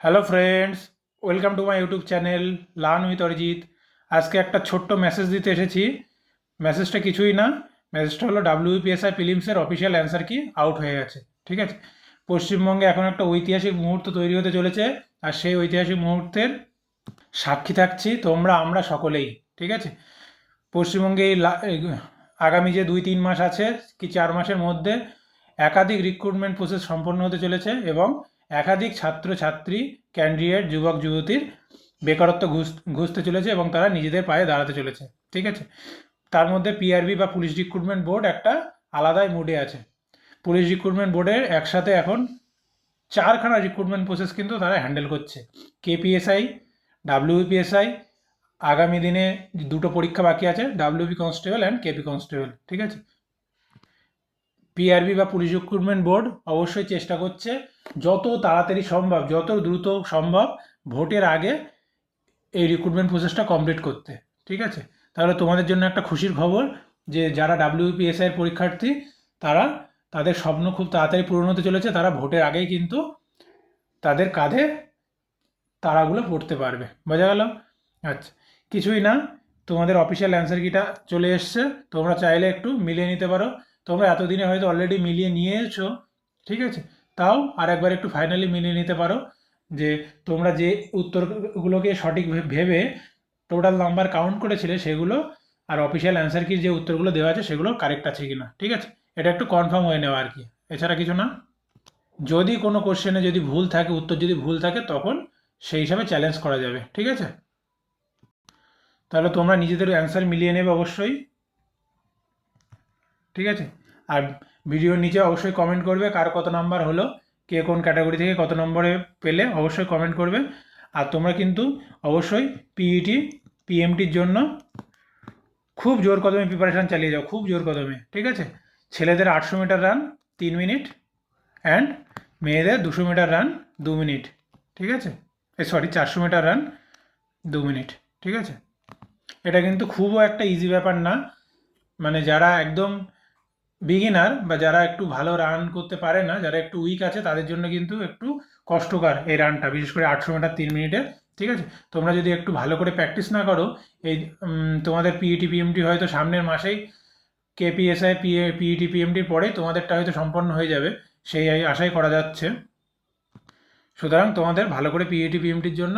Hello friends, welcome to my YouTube channel learn with Arijit. আজকে একটা ছোট্ট মেসেজ দিতে এসেছি। মেসেজটা কিছুই না, মেসেজটা হলো ডাব্লিউবিপিএসআই প্রিলিমসের অফিসিয়াল অ্যান্সার কি আউট হয়ে গেছে। ঠিক আছে, পশ্চিমবঙ্গে এখন একটা ঐতিহাসিক মুহূর্ত তৈরি হতে চলেছে, আর সেই ঐতিহাসিক মুহূর্তের সাক্ষী থাকছি তোমরা আমরা সকলেই। ঠিক আছে, পশ্চিমবঙ্গে এই আগামী যে 2-3 মাস আছে কি 4 মাসের মধ্যে একাধিক রিক্রুটমেন্ট প্রসেস সম্পন্ন হতে চলেছে এবং একাধিক ছাত্রছাত্রী ক্যান্ডিডেট যুবক যুবতীর বেকারত্ব ঘুষতে চলেছে এবং তারা নিজেদের পায়ে দাঁড়াতে চলেছে। ঠিক আছে, তার মধ্যে পিআরবি বা পুলিশ রিক্রুটমেন্ট বোর্ড একটা আলাদাই মুডে আছে। পুলিশ রিক্রুটমেন্ট বোর্ডের একসাথে এখন 4খানা রিক্রুটমেন্ট প্রসেস কিন্তু তারা হ্যান্ডেল করছে। কেপিএসআই, ডাব্লিউপিএসআই, আগামী দিনে দুটো পরীক্ষা বাকি আছে, WB constable and KP constable. ঠিক আছে, পিআরবি বা পুলিশ রিক্রুটমেন্ট বোর্ড অবশ্যই চেষ্টা করছে যত তাড়াতাড়ি সম্ভব, যত দ্রুত সম্ভব ভোটের আগে এই রিক্রুটমেন্ট প্রসেসটা কমপ্লিট করতে। ঠিক আছে, তাহলে তোমাদের জন্য একটা খুশির খবর যে যারা ডাব্লিউপিএসআই এর পরীক্ষার্থী তারা তাদের স্বপ্ন খুব তাড়াতাড়ি পূরণ হতে চলেছে। তারা ভোটের আগেই কিন্তু তাদের কাঁধে তারাগুলো পড়তে পারবে। বোঝা গেল? আচ্ছা, কিছুই না, তোমাদের অফিসিয়াল অ্যান্সার কিটা চলে এসছে, তোমরা চাইলে একটু মিলিয়ে নিতে পারো। তোমরা এতদিনে হয়তো অলরেডি মিলিয়ে নিয়েছো। ঠিক আছে, তাও আর একবার একটু ফাইনালি মিলিয়ে নিতে পারো যে তোমরা যে উত্তরগুলোকে সঠিক ভেবে টোটাল নাম্বার কাউন্ট করেছিলে সেগুলো আর অফিসিয়াল অ্যান্সার কি যে উত্তরগুলো দেওয়া আছে সেগুলো কারেক্ট আছে কিনা। ঠিক আছে, এটা একটু কনফার্ম হয়ে নেওয়া আর কি, এছাড়া কিছু না। যদি কোনো কোশ্চেনে যদি ভুল থাকে, উত্তর যদি ভুল থাকে, তখন সেই হিসাবে চ্যালেঞ্জ করা যাবে। ঠিক আছে, তাহলে তোমরা নিজেদের অ্যান্সার মিলিয়ে নেবে অবশ্যই। ঠিক আছে, আর ভিডিওর নিচে অবশ্যই কমেন্ট করবে কার কত নাম্বার হলো, কে কোন ক্যাটাগরি থেকে কত নম্বরে পেলে অবশ্যই কমেন্ট করবে। আর তোমরা কিন্তু অবশ্যই পিইটি পিএমটির জন্য খুব জোর কদমে প্রিপারেশান চালিয়ে যাও, খুব জোর কদমে। ঠিক আছে, ছেলেদের 800 মিটার রান 3 মিনিট অ্যান্ড মেয়েদের 200 মিটার রান 2 মিনিট। ঠিক আছে, সরি 400 মিটার রান 2 মিনিট। ঠিক আছে, এটা কিন্তু খুবও একটা ইজি ব্যাপার না। মানে যারা একদম বিগিনার বা যারা একটু ভালো রান করতে পারে না, যারা একটু উইক আছে, তাদের জন্য কিন্তু একটু কষ্টকর এই রানটা, বিশেষ করে 800 মিটার 3 মিনিটে। ঠিক আছে, তোমরা যদি একটু ভালো করে প্র্যাকটিস না করো, এই তোমাদের পিইটি পিএমটি হয়তো সামনের মাসেই, কেপিএসআই পিইটি পিএমটির পরেই তোমাদেরটা হয়তো সম্পন্ন হয়ে যাবে, সেই আশাই করা যাচ্ছে। সুতরাং তোমাদের ভালো করে পিইটি পিএমটির জন্য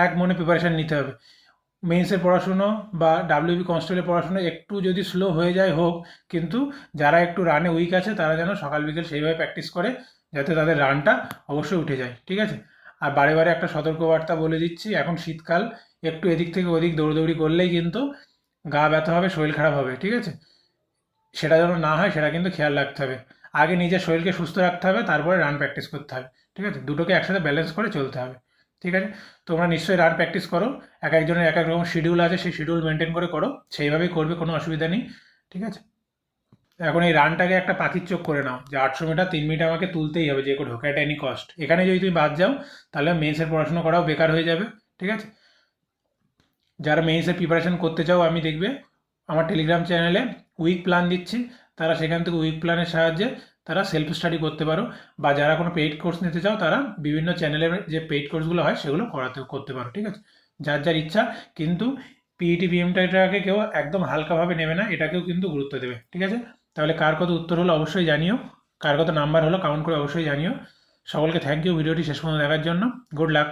এক মনে প্রিপারেশান নিতে হবে। মেন্সের পড়াশুনো বা ডাব্লিউবি কনস্টেবলের পড়াশুনো একটু যদি স্লো হয়ে যায় হোক, কিন্তু যারা একটু রানে উইক আছে তারা যেন সকাল বিকেল সেইভাবে প্র্যাকটিস করে যাতে তাদের রানটা অবশ্যই উঠে যায়। ঠিক আছে, আর বারে বারে একটা সতর্কবার্তা বলে দিচ্ছি, এখন শীতকাল, একটু এদিক থেকে ওদিক দৌড়দৌড়ি করলেই কিন্তু গা ব্যথা হবে, শরীর খারাপ হবে। ঠিক আছে, সেটা যেন না হয় সেটা কিন্তু খেয়াল রাখতে হবে। আগে নিজের শরীরকে সুস্থ রাখতে হবে, তারপরে রান প্র্যাকটিস করতে হবে। ঠিক আছে, দুটোকে একসাথে ব্যালেন্স করে চলতে হবে। ঠিক আছে, তোমরা নিশ্চয়ই রান প্র্যাকটিস করো, এক একজনের এক এক রকম শিডিউল আছে, সেই শিডিউল মেনটেন করে করো, সেইভাবেই করবে, কোনো অসুবিধা নেই। ঠিক আছে, এখন এই রানটাকে একটা পাখির চোখ করে নাও যে 800 মিটার 3 মিনিট আমাকে তুলতেই হবে যে কোনো হোক, অ্যাট এনি কস্ট। এখানে যদি তুমি বাদ যাও তাহলে মেন্সের পড়াশোনা করাও বেকার হয়ে যাবে। ঠিক আছে, যারা মেইনসের প্রিপারেশন করতে চাও, আমি দেখবে আমার টেলিগ্রাম চ্যানেলে উইক প্ল্যান দিচ্ছি, তারা সেখান থেকে উইক প্ল্যানের সাহায্যে তারা সেলফ স্টাডি করতে পারো, বা যারা কোনো পেইড কোর্স নিতে চাও তারা বিভিন্ন চ্যানেলের যে পেইড কোর্সগুলো হয় সেগুলো করতে পারো। ঠিক আছে, যার যার ইচ্ছা, কিন্তু পিইটি পিএমটাকে কেউ একদম হালকাভাবে নেবে না, এটাকেও কিন্তু গুরুত্ব দেবে। ঠিক আছে, তাহলে কার কত উত্তর হলো অবশ্যই জানিও, কার কত নাম্বার হলো কাউন্ট করে অবশ্যই জানিও। সকলকে থ্যাংক ইউ ভিডিওটি শেষ পর্যন্ত দেখার জন্য। Good luck.